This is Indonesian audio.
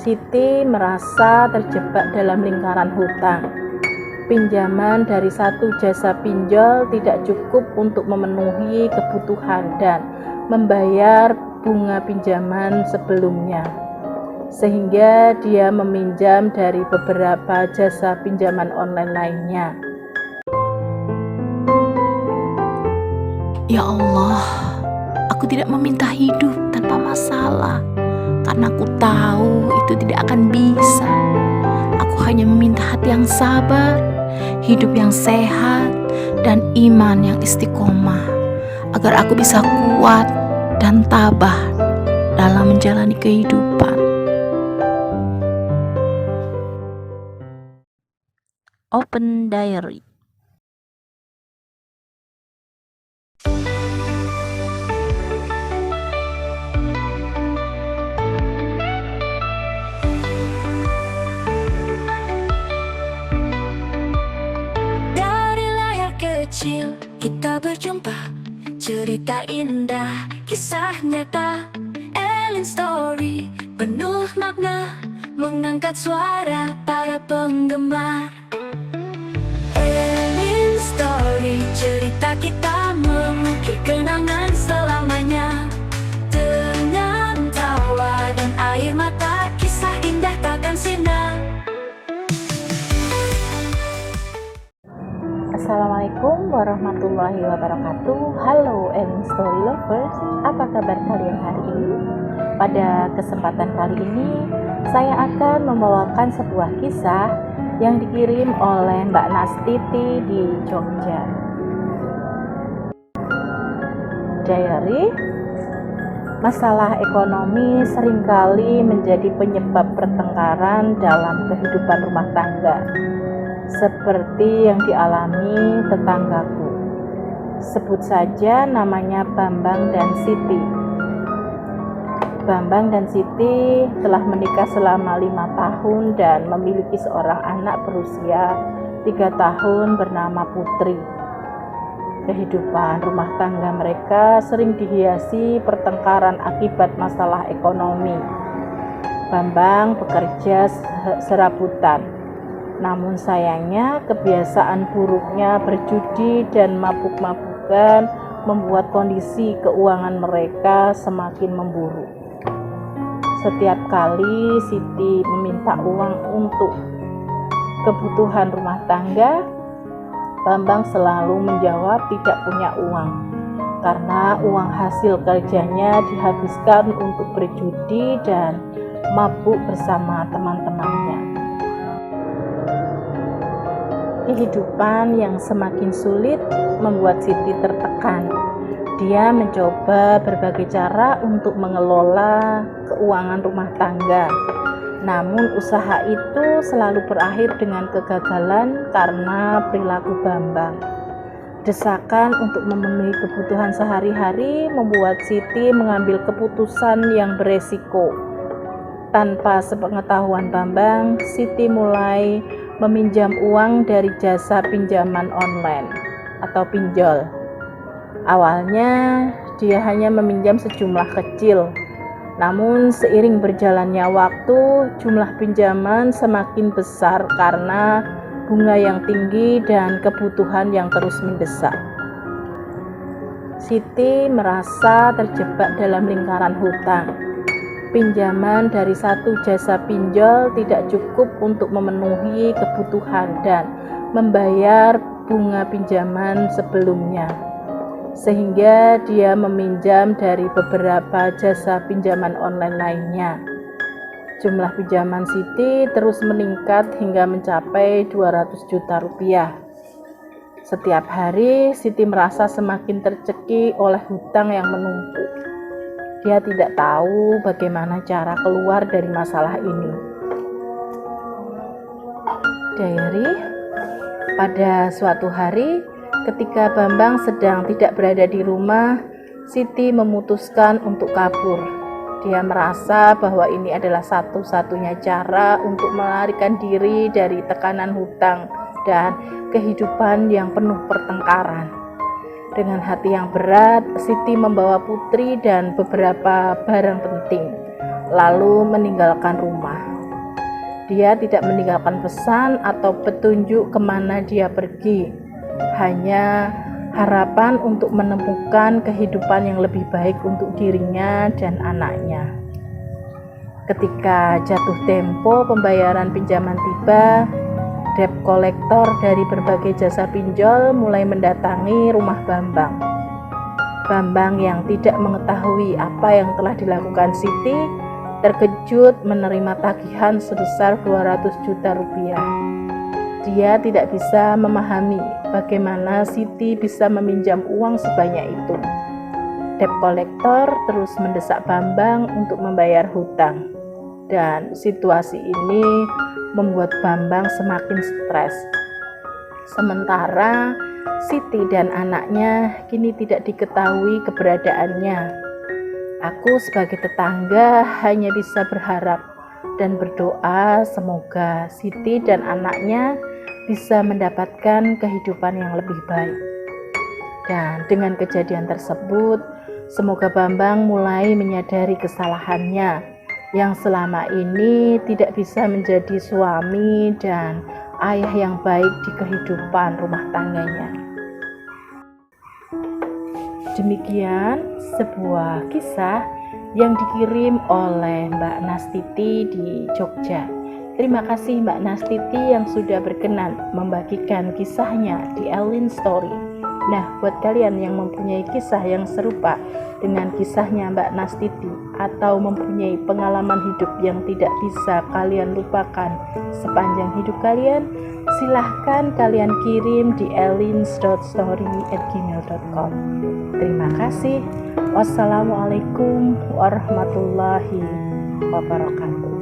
Siti merasa terjebak dalam lingkaran hutang. Pinjaman dari satu jasa pinjol tidak cukup untuk memenuhi kebutuhan dan membayar bunga pinjaman sebelumnya, sehingga dia meminjam dari beberapa jasa pinjaman online lainnya. Ya Allah, aku tidak meminta hidup tanpa masalah, karena aku tahu itu tidak akan bisa. Aku hanya meminta hati yang sabar, hidup yang sehat, dan iman yang istiqomah, agar aku bisa kuat dan tabah dalam menjalani kehidupan. Open Diary. Dari layar kecil kita berjumpa, cerita indah, kisah nyata. Elin Story penuh makna, mengangkat suara para penggemar. Elin Story, cerita kita mengukir kenangan selamanya. Dengan tawa dan air mata, kisah indah takkan sirna. Assalamualaikum warahmatullahi wabarakatuh. Halo Elin Story Lovers, apa kabar kalian hari ini? Pada kesempatan kali ini saya akan membawakan sebuah kisah yang dikirim oleh Mbak Nastiti di Jogja. Diary. Masalah ekonomi seringkali menjadi penyebab pertengkaran dalam kehidupan rumah tangga, seperti yang dialami tetanggaku. Sebut saja namanya Bambang dan Siti. Bambang dan Siti telah menikah selama 5 tahun dan memiliki seorang anak berusia 3 tahun bernama Putri. Kehidupan rumah tangga mereka sering dihiasi pertengkaran akibat masalah ekonomi. Bambang bekerja serabutan, namun sayangnya kebiasaan buruknya berjudi dan mabuk-mabukan membuat kondisi keuangan mereka semakin memburuk. Setiap kali Siti meminta uang untuk kebutuhan rumah tangga, Bambang selalu menjawab tidak punya uang, karena uang hasil kerjanya dihabiskan untuk berjudi dan mabuk bersama teman-temannya. Kehidupan yang semakin sulit membuat Siti tertekan. Dia mencoba berbagai cara untuk mengelola keuangan rumah tangga. Namun usaha itu selalu berakhir dengan kegagalan karena perilaku Bambang. Desakan untuk memenuhi kebutuhan sehari-hari membuat Siti mengambil keputusan yang beresiko. Tanpa sepengetahuan Bambang, Siti mulai meminjam uang dari jasa pinjaman online atau pinjol. Awalnya dia hanya meminjam sejumlah kecil, namun seiring berjalannya waktu jumlah pinjaman semakin besar karena bunga yang tinggi dan kebutuhan yang terus mendesak. Siti merasa terjebak dalam lingkaran hutang. Pinjaman dari satu jasa pinjol tidak cukup untuk memenuhi kebutuhan dan membayar bunga pinjaman sebelumnya, sehingga dia meminjam dari beberapa jasa pinjaman online lainnya. Jumlah pinjaman Siti terus meningkat hingga mencapai 200 juta rupiah. Setiap hari Siti merasa semakin tercekik oleh hutang yang menumpuk. Dia tidak tahu bagaimana cara keluar dari masalah ini. Diary. Pada suatu hari, ketika Bambang sedang tidak berada di rumah, Siti memutuskan untuk kabur. Dia merasa bahwa ini adalah satu-satunya cara untuk melarikan diri dari tekanan hutang dan kehidupan yang penuh pertengkaran. Dengan hati yang berat, Siti membawa Putri dan beberapa barang penting, lalu meninggalkan rumah. Dia tidak meninggalkan pesan atau petunjuk kemana dia pergi, hanya harapan untuk menemukan kehidupan yang lebih baik untuk dirinya dan anaknya. Ketika jatuh tempo pembayaran pinjaman tiba, debt collector dari berbagai jasa pinjol mulai mendatangi rumah Bambang. Bambang yang tidak mengetahui apa yang telah dilakukan Siti terkejut menerima tagihan sebesar 200 juta rupiah. Dia tidak bisa memahami bagaimana Siti bisa meminjam uang sebanyak itu. Debt collector terus mendesak Bambang untuk membayar hutang, dan situasi ini membuat Bambang semakin stres. Sementara Siti dan anaknya kini tidak diketahui keberadaannya. Aku sebagai tetangga hanya bisa berharap dan berdoa semoga Siti dan anaknya bisa mendapatkan kehidupan yang lebih baik. Dan dengan kejadian tersebut, semoga Bambang mulai menyadari kesalahannya yang selama ini tidak bisa menjadi suami dan ayah yang baik di kehidupan rumah tangganya. Demikian sebuah kisah yang dikirim oleh Mbak Nastiti di Jogja. Terima kasih Mbak Nastiti yang sudah berkenan membagikan kisahnya di Elin Story. Nah, buat kalian yang mempunyai kisah yang serupa dengan kisahnya Mbak Nastiti atau mempunyai pengalaman hidup yang tidak bisa kalian lupakan sepanjang hidup kalian, silahkan kalian kirim di elins.story@gmail.com. Terima kasih. Wassalamualaikum warahmatullahi wabarakatuh.